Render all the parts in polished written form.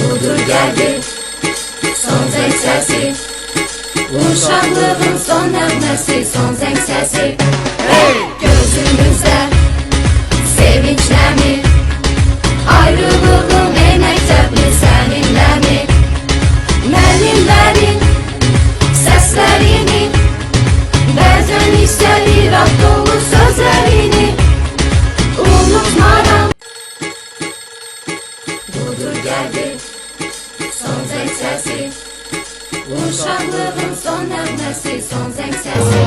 Budur geldi son zeng sesi, uşaqlığın son nəğməsi, son zeng sesi. Hey! Gözümüzdə sevinçləmi, ayrılığım ey məktəbli səninləmi? Müəllimlərin səslərini, bəzən istəlir ad dolu sözlərini unutmaram. Budur gəldi son zeng sesi, uşaqlığın son nəğməsi, son zeng sesi.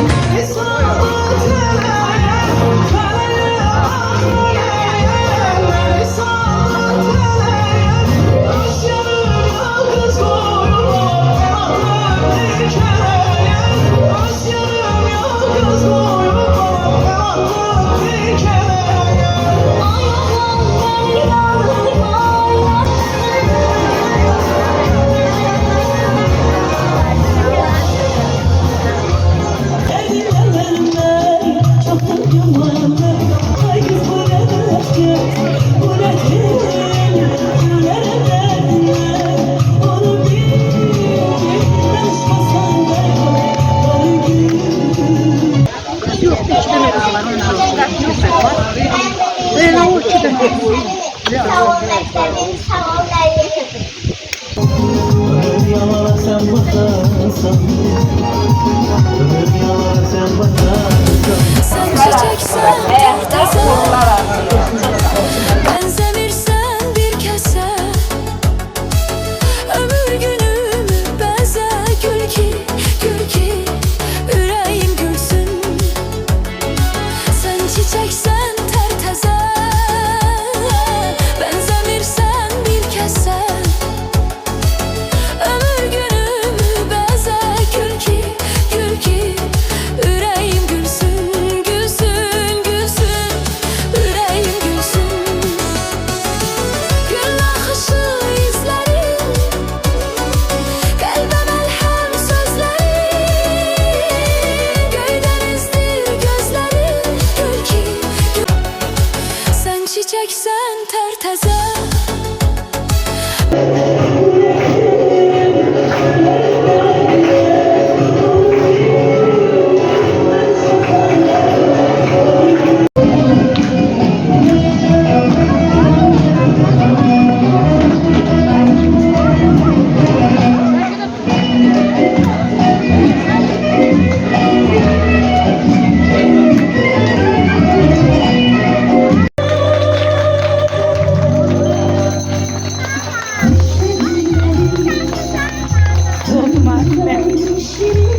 Sen çiçeksen benzemirsen bir kese, ömür günümü beze, gül ki yüreğim gülsün. Sen çiçeksen terteze, benzemirsen bir kese, ömür günümü beze, gül ki yüreğim gülsün, yüreğim gülsün. Gün akışı izlerim, kalbe melhem sözlerim, göydenizdir gözlerim, gül ki sen çiçeksen terteze. Ben